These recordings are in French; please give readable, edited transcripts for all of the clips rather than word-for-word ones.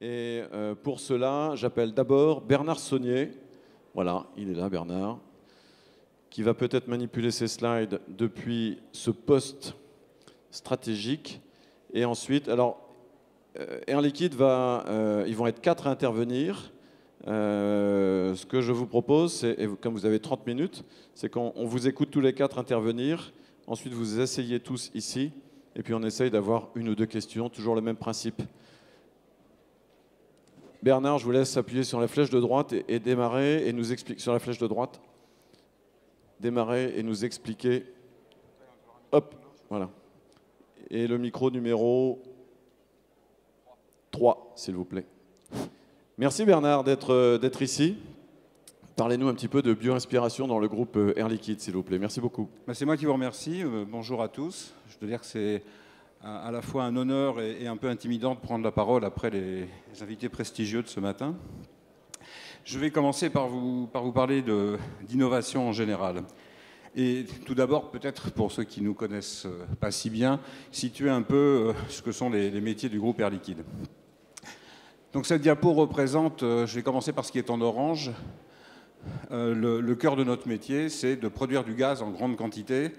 Et pour cela, j'appelle d'abord Bernard Saunier. Voilà, il est là, Bernard, qui va peut-être manipuler ses slides depuis ce poste stratégique. Et ensuite, alors, Air Liquide ils vont être 4 à intervenir. Ce que je vous propose, c'est, comme vous avez 30 minutes, c'est qu'on vous écoute tous les 4 intervenir. Ensuite, vous asseyez tous ici. Et puis, on essaye d'avoir 1 ou 2 questions. Toujours le même principe. Bernard, je vous laisse appuyer sur la flèche de droite et démarrer et nous expliquer sur la flèche de droite. Démarrer et nous expliquer. Hop, voilà. Et le micro numéro 3, s'il vous plaît. Merci Bernard d'être ici. Parlez-nous un petit peu de bioinspiration dans le groupe Air Liquide, s'il vous plaît. Merci beaucoup. C'est moi qui vous remercie. Bonjour à tous. Je dois dire que c'est à la fois un honneur et un peu intimidant de prendre la parole après les invités prestigieux de ce matin. Je vais commencer par vous parler d'innovation en général. Et tout d'abord, peut-être pour ceux qui ne nous connaissent pas si bien, situer un peu ce que sont les métiers du groupe Air Liquide. Donc cette diapo représente, je vais commencer par ce qui est en orange, le cœur de notre métier, c'est de produire du gaz en grande quantité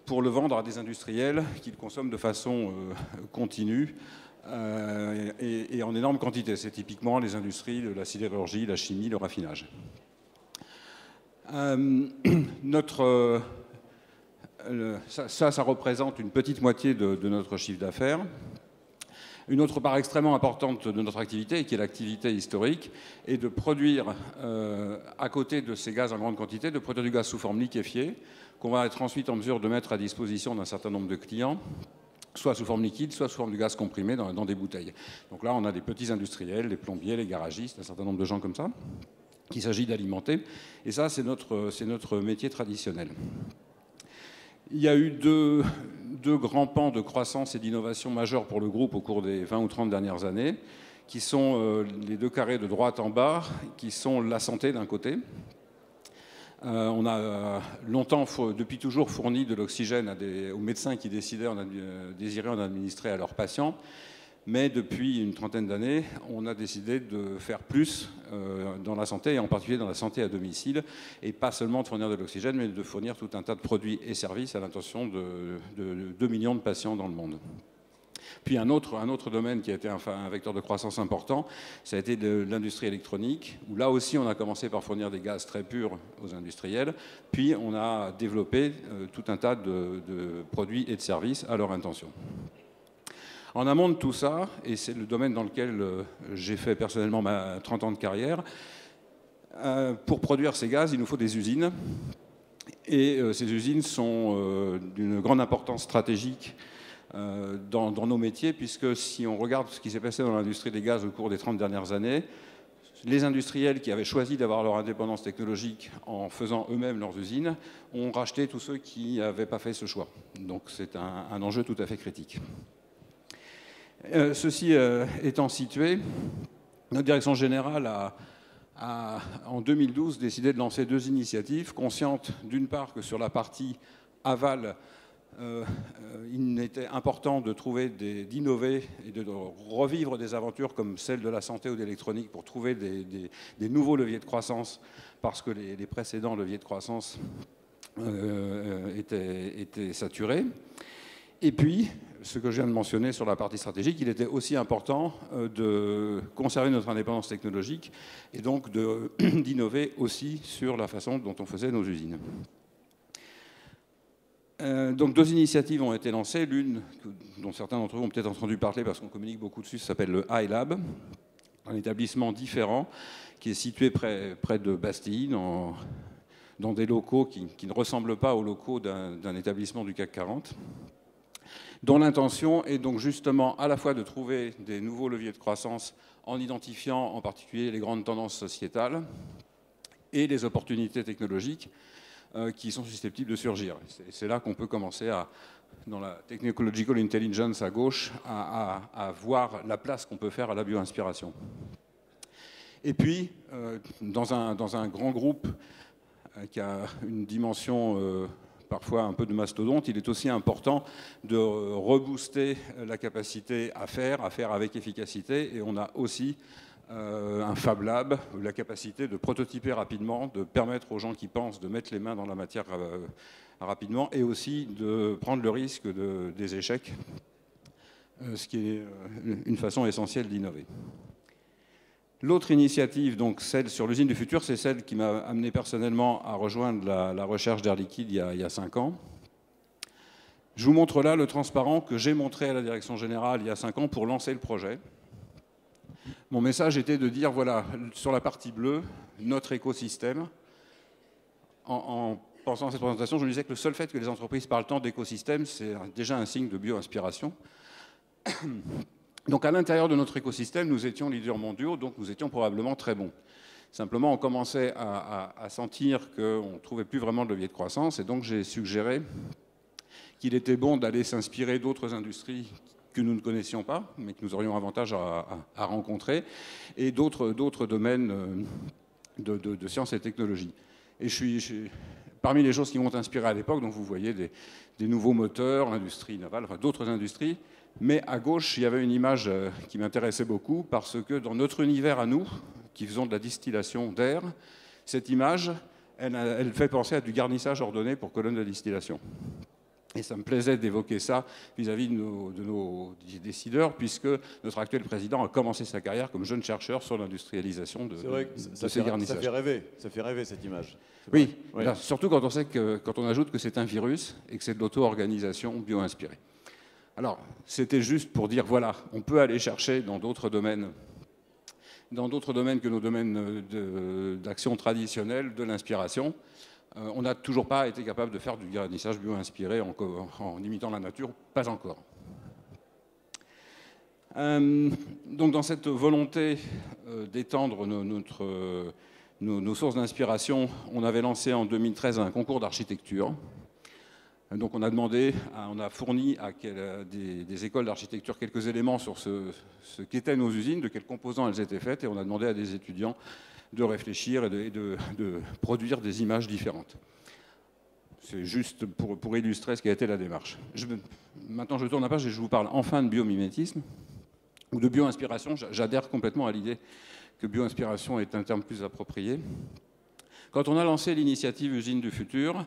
pour le vendre à des industriels qui le consomment de façon continue et en énorme quantité. C'est typiquement les industries de la sidérurgie, la chimie, le raffinage. Ça représente une petite moitié de notre chiffre d'affaires. Une autre part extrêmement importante de notre activité, qui est l'activité historique, est de produire, à côté de ces gaz en grande quantité, de produire du gaz sous forme liquéfiée, qu'on va être ensuite en mesure de mettre à disposition d'un certain nombre de clients, soit sous forme liquide, soit sous forme de gaz comprimé dans des bouteilles. Donc là, on a des petits industriels, les plombiers, les garagistes, un certain nombre de gens comme ça, qu'il s'agit d'alimenter. Et ça, c'est notre métier traditionnel. Il y a eu deux grands pans de croissance et d'innovation majeurs pour le groupe au cours des 20 ou 30 dernières années, qui sont les 2 carrés de droite en bas, qui sont la santé d'un côté. On a longtemps, depuis toujours, fourni de l'oxygène aux médecins qui désiraient en administrer à leurs patients. Mais depuis une trentaine d'années, on a décidé de faire plus dans la santé, et en particulier dans la santé à domicile, et pas seulement de fournir de l'oxygène, mais de fournir tout un tas de produits et services à l'intention de 2 millions de patients dans le monde. Puis un autre domaine qui a été un vecteur de croissance important, ça a été de l'industrie électronique, où là aussi on a commencé par fournir des gaz très purs aux industriels, puis on a développé tout un tas de produits et de services à leur intention. En amont de tout ça, et c'est le domaine dans lequel j'ai fait personnellement ma 30 ans de carrière, pour produire ces gaz, il nous faut des usines. Et ces usines sont d'une grande importance stratégique dans nos métiers, puisque si on regarde ce qui s'est passé dans l'industrie des gaz au cours des 30 dernières années, les industriels qui avaient choisi d'avoir leur indépendance technologique en faisant eux-mêmes leurs usines ont racheté tous ceux qui n'avaient pas fait ce choix. Donc c'est un enjeu tout à fait critique. Ceci étant situé, notre direction générale a, en 2012, décidé de lancer 2 initiatives, conscientes d'une part que sur la partie aval, il était important de trouver d'innover et de revivre des aventures comme celle de la santé ou de l'électronique pour trouver des nouveaux leviers de croissance, parce que les précédents leviers de croissance étaient saturés. Et puis, ce que je viens de mentionner sur la partie stratégique, il était aussi important de conserver notre indépendance technologique et donc d'innover aussi sur la façon dont on faisait nos usines. Donc 2 initiatives ont été lancées. L'une, dont certains d'entre vous ont peut-être entendu parler parce qu'on communique beaucoup dessus, s'appelle le iLab, un établissement différent qui est situé près de Bastille, dans des locaux qui ne ressemblent pas aux locaux d'un établissement du CAC 40. Dont l'intention est donc justement à la fois de trouver des nouveaux leviers de croissance en identifiant en particulier les grandes tendances sociétales et les opportunités technologiques qui sont susceptibles de surgir. C'est là qu'on peut commencer dans la Technological Intelligence à gauche, à voir la place qu'on peut faire à la bioinspiration. Et puis, dans un grand groupe qui a une dimension parfois un peu de mastodonte, il est aussi important de rebooster la capacité à faire avec efficacité. Et on a aussi un Fab Lab, la capacité de prototyper rapidement, de permettre aux gens qui pensent de mettre les mains dans la matière rapidement, et aussi de prendre le risque des échecs, ce qui est une façon essentielle d'innover. L'autre initiative, donc celle sur l'usine du futur, c'est celle qui m'a amené personnellement à rejoindre la recherche d'Air Liquide il y a 5 ans. Je vous montre là le transparent que j'ai montré à la direction générale il y a 5 ans pour lancer le projet. Mon message était de dire, voilà, sur la partie bleue, notre écosystème. En pensant à cette présentation, je me disais que le seul fait que les entreprises parlent tant d'écosystème, c'est déjà un signe de bio-inspiration. Donc à l'intérieur de notre écosystème, nous étions leaders mondiaux, donc nous étions probablement très bons. Simplement, on commençait à sentir qu'on ne trouvait plus vraiment de levier de croissance, et donc j'ai suggéré qu'il était bon d'aller s'inspirer d'autres industries que nous ne connaissions pas, mais que nous aurions avantage à rencontrer, et d'autres domaines de sciences et technologies. Et parmi les choses qui m'ont inspiré à l'époque, donc vous voyez des nouveaux moteurs, industrie navale, enfin d'autres industries. Mais à gauche, il y avait une image qui m'intéressait beaucoup, parce que dans notre univers à nous, qui faisons de la distillation d'air, cette image, elle fait penser à du garnissage ordonné pour colonnes de distillation. Et ça me plaisait d'évoquer ça vis-à-vis de nos décideurs, puisque notre actuel président a commencé sa carrière comme jeune chercheur sur l'industrialisation de ces garnissages. Ça fait rêver cette image. Oui, oui. Là, surtout quand on ajoute que c'est un virus et que c'est de l'auto-organisation bio-inspirée. Alors, c'était juste pour dire, voilà, on peut aller chercher dans d'autres domaines que nos domaines d'action traditionnelle, de l'inspiration. On n'a toujours pas été capable de faire du garnissage bio-inspiré en imitant la nature, pas encore. Donc dans cette volonté d'étendre nos sources d'inspiration, on avait lancé en 2013 un concours d'architecture. Donc on a fourni à des écoles d'architecture quelques éléments sur ce qu'étaient nos usines, de quels composants elles étaient faites, et on a demandé à des étudiants de réfléchir et de produire des images différentes. C'est juste pour illustrer ce qu'a été la démarche. Maintenant je tourne la page et je vous parle enfin de biomimétisme ou de bio-inspiration. J'adhère complètement à l'idée que bio-inspiration est un terme plus approprié. Quand on a lancé l'initiative Usine du futur,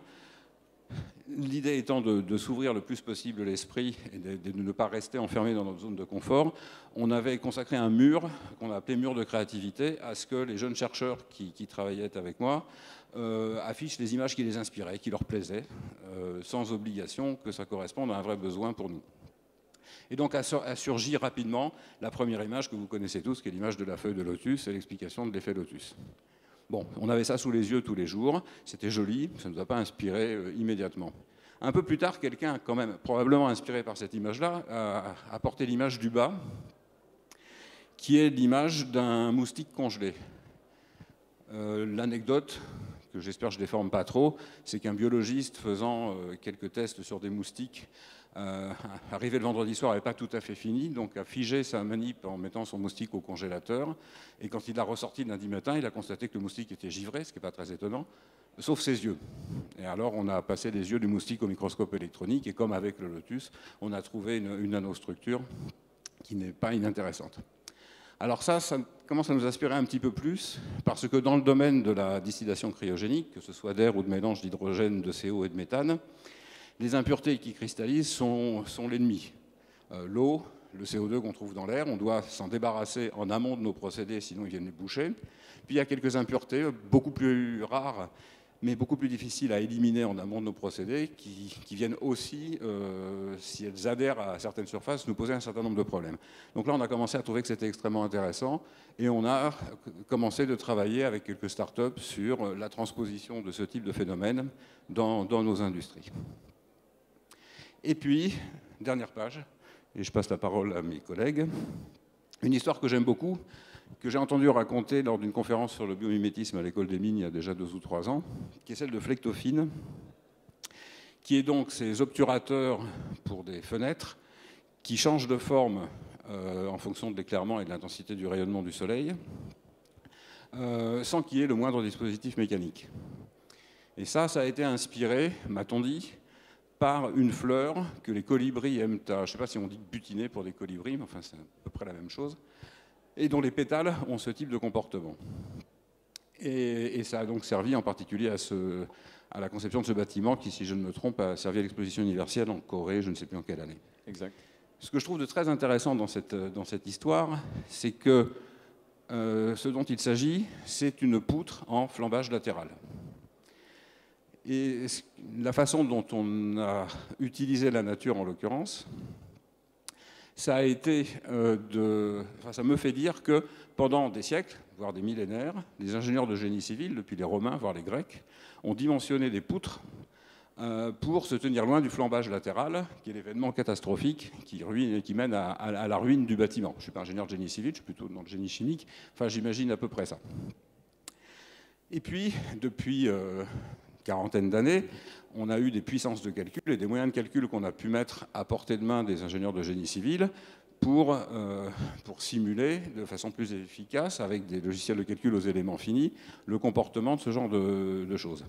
l'idée étant de s'ouvrir le plus possible l'esprit et de ne pas rester enfermé dans notre zone de confort, on avait consacré un mur, qu'on a appelé mur de créativité, à ce que les jeunes chercheurs qui travaillaient avec moi affichent les images qui les inspiraient, qui leur plaisaient, sans obligation que ça corresponde à un vrai besoin pour nous. Et donc a surgi rapidement la première image que vous connaissez tous, qui est l'image de la feuille de lotus et l'explication de l'effet lotus. Bon, on avait ça sous les yeux tous les jours, c'était joli, ça ne nous a pas inspiré immédiatement. Un peu plus tard, quelqu'un, quand même probablement inspiré par cette image-là, a apporté l'image du bas, qui est l'image d'un moustique congelé. L'anecdote, que j'espère que je ne déforme pas trop, c'est qu'un biologiste faisant quelques tests sur des moustiques, arrivé le vendredi soir, n'avait pas tout à fait fini, donc a figé sa manip en mettant son moustique au congélateur. Et quand il l'a ressorti lundi matin, il a constaté que le moustique était givré, ce qui n'est pas très étonnant, sauf ses yeux. Et alors on a passé les yeux du moustique au microscope électronique, et comme avec le lotus, on a trouvé une nanostructure qui n'est pas inintéressante. Alors ça commence à nous inspirer un petit peu plus, parce que dans le domaine de la distillation cryogénique, que ce soit d'air ou de mélange d'hydrogène, de CO et de méthane, les impuretés qui cristallisent sont l'ennemi. L'eau, le CO2 qu'on trouve dans l'air, on doit s'en débarrasser en amont de nos procédés, sinon ils viennent les boucher. Puis il y a quelques impuretés, beaucoup plus rares, mais beaucoup plus difficiles à éliminer en amont de nos procédés, qui viennent aussi, si elles adhèrent à certaines surfaces, nous poser un certain nombre de problèmes. Donc là, on a commencé à trouver que c'était extrêmement intéressant, et on a commencé de travailler avec quelques startups sur la transposition de ce type de phénomène dans nos industries. Et puis, dernière page, et je passe la parole à mes collègues, une histoire que j'aime beaucoup, que j'ai entendu raconter lors d'une conférence sur le biomimétisme à l'école des mines il y a déjà 2 ou 3 ans, qui est celle de Flectophine, qui est donc ces obturateurs pour des fenêtres qui changent de forme en fonction de l'éclairement et de l'intensité du rayonnement du soleil, sans qu'il y ait le moindre dispositif mécanique. Et ça a été inspiré, m'a-t-on dit, par une fleur que les colibris aiment je ne sais pas si on dit butiner pour des colibris, mais enfin c'est à peu près la même chose, et dont les pétales ont ce type de comportement. Et ça a donc servi en particulier à la conception de ce bâtiment qui, si je ne me trompe, a servi à l'exposition universelle en Corée, je ne sais plus en quelle année. Exact. Ce que je trouve de très intéressant dans cette histoire, c'est que ce dont il s'agit, c'est une poutre en flambage latéral. Et la façon dont on a utilisé la nature, en l'occurrence, ça a été ça me fait dire que pendant des siècles, voire des millénaires, les ingénieurs de génie civil, depuis les Romains, voire les Grecs, ont dimensionné des poutres pour se tenir loin du flambage latéral, qui est l'événement catastrophique qui mène à la ruine du bâtiment. Je ne suis pas ingénieur de génie civil, je suis plutôt dans le génie chimique, enfin j'imagine à peu près ça. Et puis, depuis quarantaine d'années, on a eu des puissances de calcul et des moyens de calcul qu'on a pu mettre à portée de main des ingénieurs de génie civil pour simuler de façon plus efficace, avec des logiciels de calcul aux éléments finis, le comportement de ce genre de choses.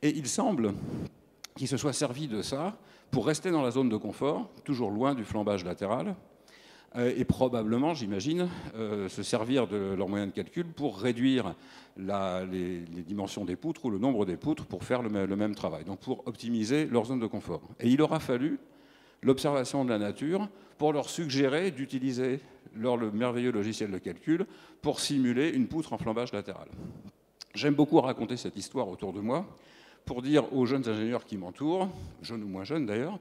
Et il semble qu'ils se soient servis de ça pour rester dans la zone de confort, toujours loin du flambage latéral, et probablement, j'imagine, se servir de leurs moyens de calcul pour réduire les dimensions des poutres ou le nombre des poutres pour faire le même travail, donc pour optimiser leur zone de confort. Et il aura fallu l'observation de la nature pour leur suggérer d'utiliser le merveilleux logiciel de calcul pour simuler une poutre en flambage latéral. J'aime beaucoup raconter cette histoire autour de moi pour dire aux jeunes ingénieurs qui m'entourent, jeunes ou moins jeunes d'ailleurs,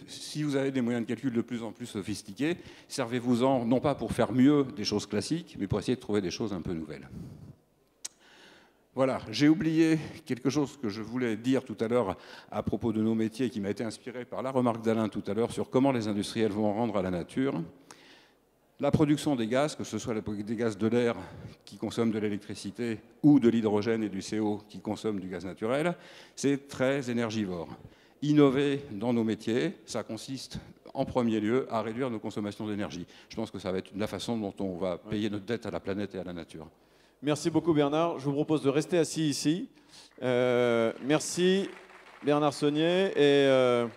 si vous avez des moyens de calcul de plus en plus sophistiqués, servez-vous-en non pas pour faire mieux des choses classiques, mais pour essayer de trouver des choses un peu nouvelles. Voilà, j'ai oublié quelque chose que je voulais dire tout à l'heure à propos de nos métiers, qui m'a été inspiré par la remarque d'Alain tout à l'heure sur comment les industriels vont rendre à la nature. La production des gaz, que ce soit des gaz de l'air qui consomment de l'électricité ou de l'hydrogène et du CO qui consomment du gaz naturel, c'est très énergivore. Innover dans nos métiers, ça consiste en premier lieu à réduire nos consommations d'énergie. Je pense que ça va être la façon dont on va payer notre dette à la planète et à la nature. Merci beaucoup Bernard. Je vous propose de rester assis ici. Merci Bernard Saunier et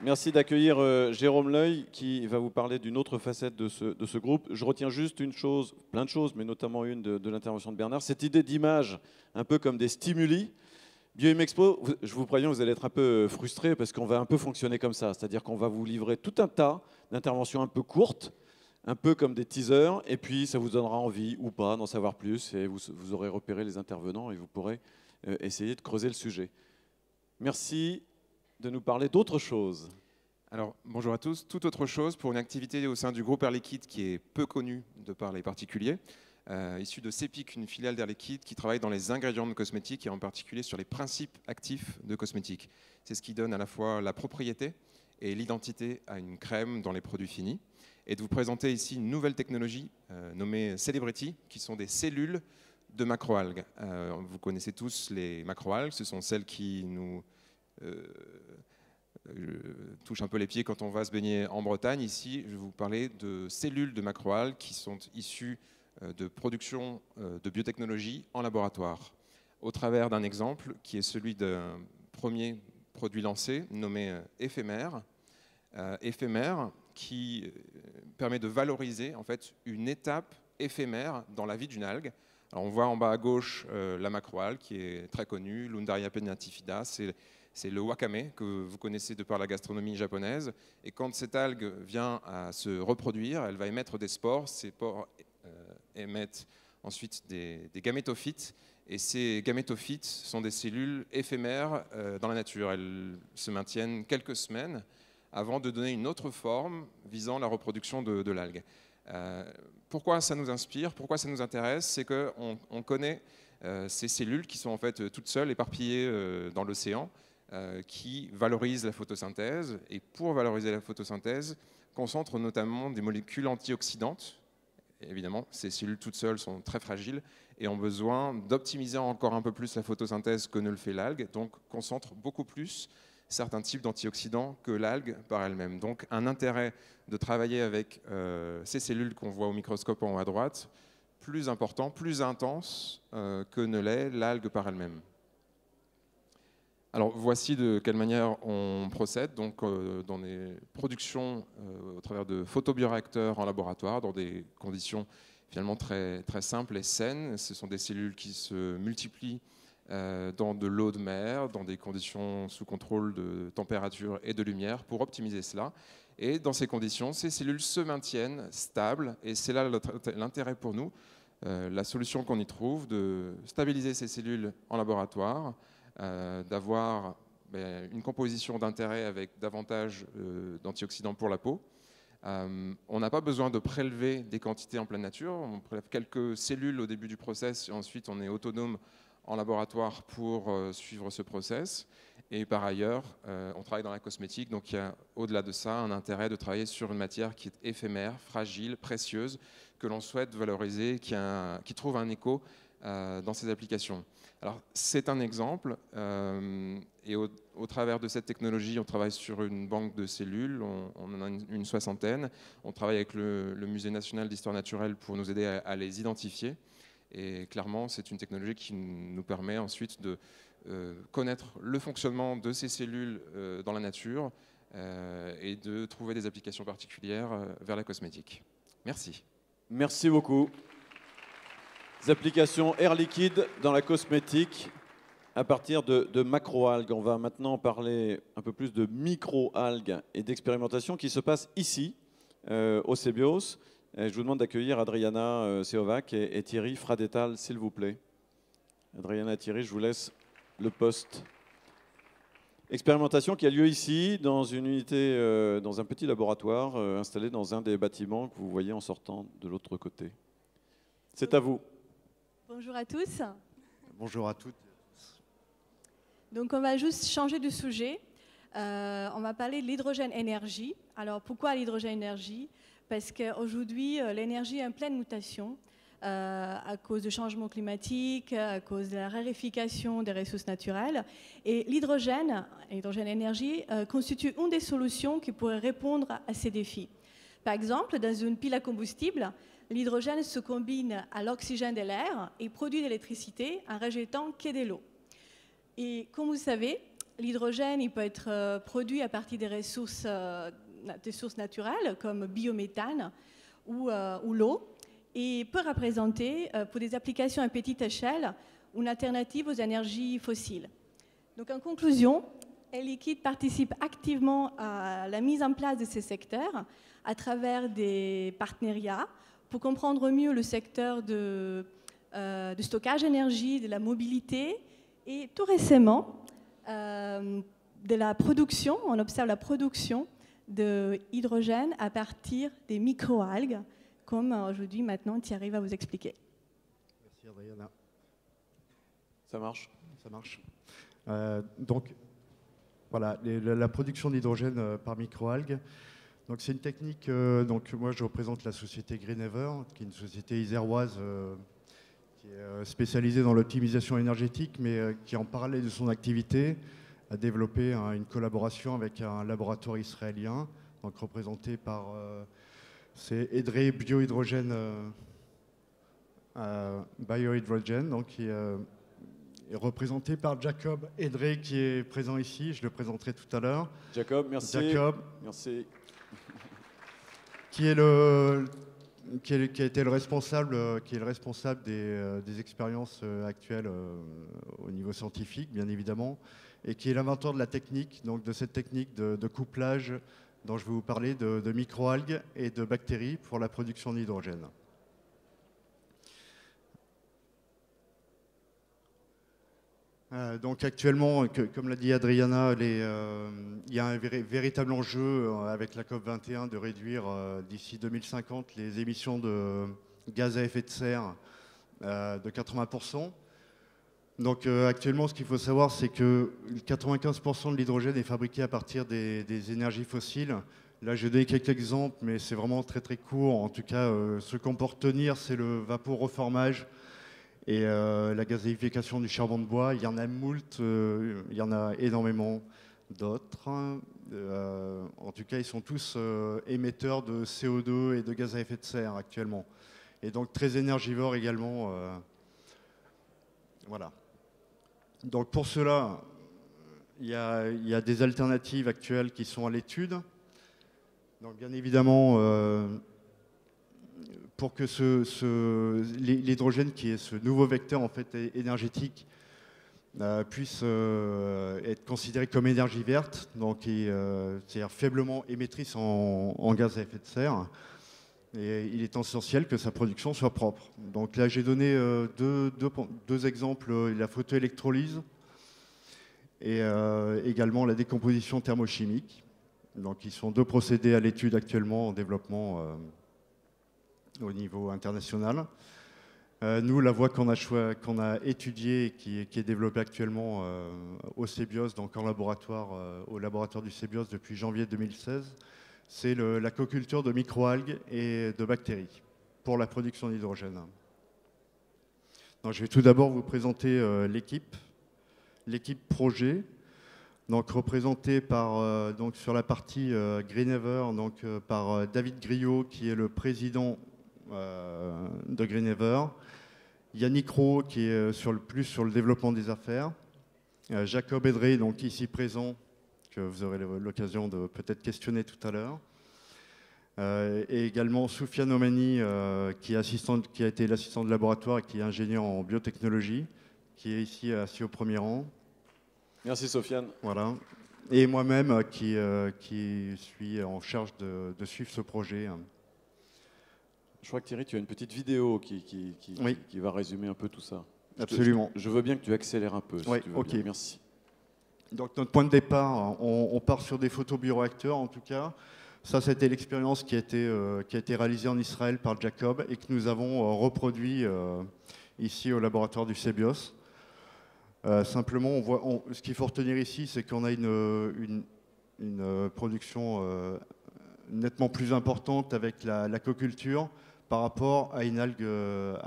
merci d'accueillir Jérôme L'Oeil qui va vous parler d'une autre facette de ce groupe. Je retiens juste une chose, plein de choses, mais notamment une de l'intervention de Bernard, cette idée d'image, un peu comme des stimuli. Bioimexpo, je vous préviens, vous allez être un peu frustrés parce qu'on va un peu fonctionner comme ça, c'est-à-dire qu'on va vous livrer tout un tas d'interventions un peu courtes, un peu comme des teasers, et puis ça vous donnera envie ou pas d'en savoir plus, et vous aurez repéré les intervenants et vous pourrez essayer de creuser le sujet. Merci de nous parler d'autre chose. Alors, bonjour à tous. Toute autre chose pour une activité au sein du groupe Air Liquide qui est peu connue de par les particuliers, issu de CEPIC, une filiale d'Air Liquide qui travaille dans les ingrédients de cosmétiques et en particulier sur les principes actifs de cosmétiques. C'est ce qui donne à la fois la propriété et l'identité à une crème dans les produits finis. Et de vous présenter ici une nouvelle technologie nommée Celebrity, qui sont des cellules de macroalgues. Vous connaissez tous les macroalgues, ce sont celles qui nous touchent un peu les pieds quand on va se baigner en Bretagne. Ici, je vais vous parler de cellules de macroalgues qui sont issues de production de biotechnologie en laboratoire, au travers d'un exemple qui est celui d'un premier produit lancé nommé éphémère. Éphémère qui permet de valoriser en fait une étape éphémère dans la vie d'une algue. Alors on voit en bas à gauche la macroalgue qui est très connue, l'Undaria pennatifida, c'est le wakame que vous connaissez de par la gastronomie japonaise. Et quand cette algue vient à se reproduire, elle va émettre des spores. Ces spores émettent ensuite des gamétophytes. Et ces gamétophytes sont des cellules éphémères dans la nature. Elles se maintiennent quelques semaines avant de donner une autre forme visant la reproduction de l'algue. Pourquoi ça nous inspire? Pourquoi ça nous intéresse? C'est qu'on connaît ces cellules qui sont en fait toutes seules éparpillées dans l'océan, qui valorisent la photosynthèse, et pour valoriser la photosynthèse, concentrent notamment des molécules antioxydantes. Et évidemment, ces cellules toutes seules sont très fragiles et ont besoin d'optimiser encore un peu plus la photosynthèse que ne le fait l'algue, donc concentrent beaucoup plus certains types d'antioxydants que l'algue par elle-même. Donc un intérêt de travailler avec ces cellules qu'on voit au microscope en haut à droite, plus important, plus intense que ne l'est l'algue par elle-même. Alors voici de quelle manière on procède donc, dans des productions au travers de photobioréacteurs en laboratoire dans des conditions finalement très, très simples et saines. Ce sont des cellules qui se multiplient dans de l'eau de mer, dans des conditions sous contrôle de température et de lumière pour optimiser cela. Et dans ces conditions, ces cellules se maintiennent stables et c'est là l'intérêt pour nous, la solution qu'on y trouve de stabiliser ces cellules en laboratoire, d'avoir une composition d'intérêt avec davantage d'antioxydants pour la peau. On n'a pas besoin de prélever des quantités en pleine nature. On prélève quelques cellules au début du process et ensuite on est autonome en laboratoire pour suivre ce process. Et par ailleurs, on travaille dans la cosmétique, donc il y a au-delà de ça un intérêt de travailler sur une matière qui est éphémère, fragile, précieuse, que l'on souhaite valoriser, qui trouve un écho dans ces applications. Alors c'est un exemple, et au travers de cette technologie, on travaille sur une banque de cellules, on en a une soixantaine. On travaille avec le Musée national d'histoire naturelle pour nous aider à les identifier. Et clairement, c'est une technologie qui nous permet ensuite de connaître le fonctionnement de ces cellules dans la nature et de trouver des applications particulières vers la cosmétique. Merci. Merci beaucoup. Des applications air liquide dans la cosmétique à partir de macroalgues. On va maintenant parler un peu plus de microalgues et d'expérimentation qui se passe ici, au CBIOS. Je vous demande d'accueillir Adriana Seovac et Thierry Fradetal, s'il vous plaît. Adriana et Thierry, je vous laisse le poste. Expérimentation qui a lieu ici, dans une unité, dans un petit laboratoire installé dans un des bâtiments que vous voyez en sortant de l'autre côté. C'est à vous. Bonjour à tous. Bonjour à toutes. Donc on va juste changer de sujet. On va parler de l'hydrogène énergie. Alors pourquoi l'hydrogène énergie? Parce qu'aujourd'hui, l'énergie est en pleine mutation à cause du changement climatique, à cause de la raréfaction des ressources naturelles. Et l'hydrogène énergie, constitue une des solutions qui pourrait répondre à ces défis. Par exemple, dans une pile à combustible, l'hydrogène se combine à l'oxygène de l'air et produit de l'électricité en rejetant que de l'eau. Et comme vous savez, l'hydrogène peut être produit à partir des sources naturelles comme biométhane ou l'eau et peut représenter, pour des applications à petite échelle, une alternative aux énergies fossiles. Donc en conclusion, Air Liquide participe activement à la mise en place de ces secteurs à travers des partenariats pour comprendre mieux le secteur de stockage d'énergie, de la mobilité et tout récemment de la production. On observe la production de hydrogène à partir des microalgues, comme aujourd'hui maintenant Thierry va vous expliquer. Merci Adriana. Ça marche? Ça marche. Donc voilà, la production d'hydrogène par microalgues. Donc c'est une technique, donc moi je représente la société Greenever, qui est une société iséroise qui est spécialisée dans l'optimisation énergétique, mais qui en parallèle de son activité a développé une collaboration avec un laboratoire israélien, donc représenté par c'est Edrei Biohydrogène, donc qui est représenté par Jacob Edrei qui est présent ici. Je le présenterai tout à l'heure. Jacob, merci. Jacob, merci. Qui a été le responsable, des expériences actuelles au niveau scientifique, bien évidemment, et qui est l'inventeur de la technique, donc de cette technique de couplage dont je vais vous parler, de microalgues et de bactéries pour la production d'hydrogène. Donc actuellement, comme l'a dit Adriana, il y a un véritable enjeu avec la COP21 de réduire d'ici 2050 les émissions de gaz à effet de serre de 80%. Donc actuellement, ce qu'il faut savoir, c'est que 95% de l'hydrogène est fabriqué à partir des énergies fossiles. Là, je vais donner quelques exemples, mais c'est vraiment très très court. En tout cas, ce qu'on peut retenir, c'est le vaporeformage et la gazéification du charbon de bois. Il y en a moult, il y en a énormément d'autres. En tout cas, ils sont tous émetteurs de CO2 et de gaz à effet de serre actuellement. Et donc très énergivores également. Voilà. Donc pour cela, il y a des alternatives actuelles qui sont à l'étude. Donc bien évidemment, pour que l'hydrogène, qui est ce nouveau vecteur en fait, énergétique, puisse être considéré comme énergie verte, donc c'est-à-dire faiblement émettrice en gaz à effet de serre, et il est essentiel que sa production soit propre. Donc là, j'ai donné deux exemples, la photoélectrolyse et également la décomposition thermochimique. Donc, ils sont deux procédés à l'étude actuellement en développement au niveau international. Nous, la voie qu'on a étudiée et qui est développée actuellement au CEBIOS, donc au laboratoire du CEBIOS depuis janvier 2016, c'est la coculture de microalgues et de bactéries pour la production d'hydrogène. Donc, je vais tout d'abord vous présenter l'équipe projet, donc représentée par, donc sur la partie Greenever, donc par David Griot, qui est le président de Greenever, Yannick Rowe, qui est plus sur le développement des affaires, Jacob Edré, donc ici présent, que vous aurez l'occasion de peut-être questionner tout à l'heure, et également Soufiane Omani, qui a été l'assistant de laboratoire et qui est ingénieur en biotechnologie, qui est ici assis au premier rang. Merci Sofiane. Voilà. Et moi-même qui suis en charge de suivre ce projet. Je crois que Thierry, tu as une petite vidéo qui va résumer un peu tout ça. Absolument. Je veux bien que tu accélères un peu. Si oui, tu veux ok. bien. Merci. Donc notre point de départ, on part sur des photobioréacteurs en tout cas. Ça, c'était l'expérience qui a été réalisée en Israël par Jacob et que nous avons reproduit ici au laboratoire du CEBIOS. Simplement, ce qu'il faut retenir ici, c'est qu'on a une production nettement plus importante avec la coculture par rapport à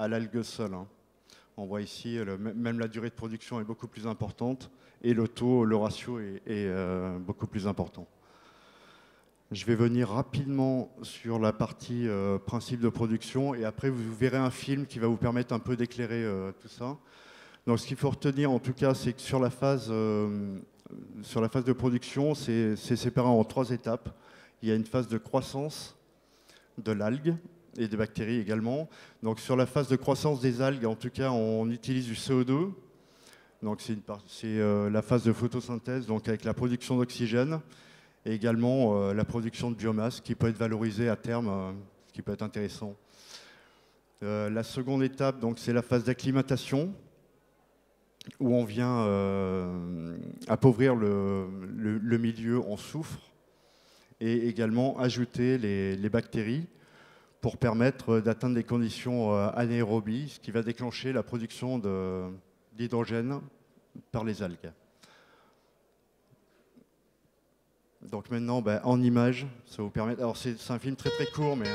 l'algue seule. Hein. On voit ici, même la durée de production est beaucoup plus importante et le ratio est beaucoup plus important. Je vais venir rapidement sur la partie principe de production et après vous verrez un film qui va vous permettre un peu d'éclairer tout ça. Donc ce qu'il faut retenir en tout cas, c'est que sur la phase de production, c'est séparé en 3 étapes. Il y a une phase de croissance de l'algue et des bactéries également. Donc sur la phase de croissance des algues, en tout cas, on utilise du CO2. Donc c'est la phase de photosynthèse, donc avec la production d'oxygène et également la production de biomasse qui peut être valorisée à terme, ce qui peut être intéressant. La seconde étape, donc c'est la phase d'acclimatation, où on vient appauvrir le milieu en soufre et également ajouter les bactéries pour permettre d'atteindre des conditions anaérobies, ce qui va déclencher la production d'hydrogène par les algues. Donc maintenant, en images, ça vous permet... Alors c'est un film très très court, mais...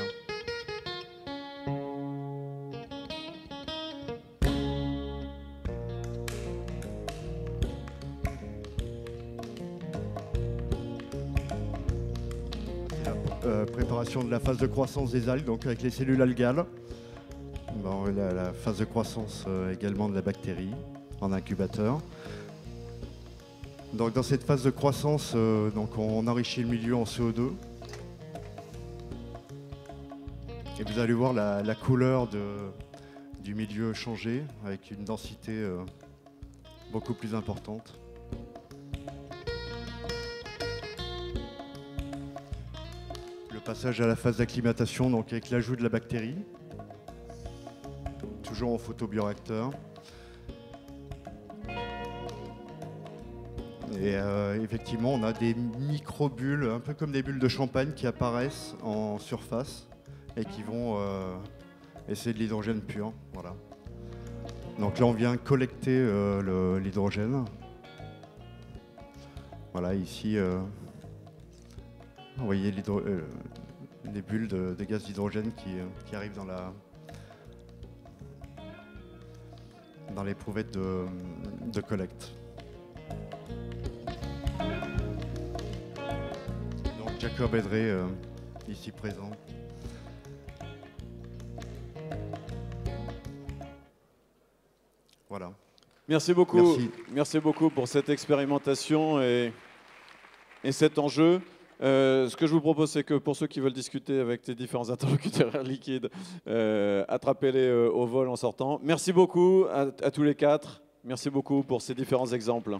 préparation de la phase de croissance des algues, donc avec les cellules algales. La phase de croissance également de la bactérie en incubateur. Donc dans cette phase de croissance, donc on enrichit le milieu en CO2. Et vous allez voir la couleur du milieu changer avec une densité beaucoup plus importante. Passage à la phase d'acclimatation, donc avec l'ajout de la bactérie, toujours en photobioréacteur. Et effectivement, on a des micro-bulles, un peu comme des bulles de champagne qui apparaissent en surface et qui vont essayer de l'hydrogène pur. Voilà. Donc là, on vient collecter l'hydrogène. Voilà, ici... vous voyez les bulles de gaz d'hydrogène qui arrivent dans l'éprouvette de collecte. Donc Jacob Edré, ici présent. Voilà. Merci beaucoup. Merci beaucoup pour cette expérimentation et cet enjeu. Ce que je vous propose, c'est que pour ceux qui veulent discuter avec les différents interlocuteurs Air Liquide, attrapez-les au vol en sortant. Merci beaucoup à tous les quatre. Merci beaucoup pour ces différents exemples.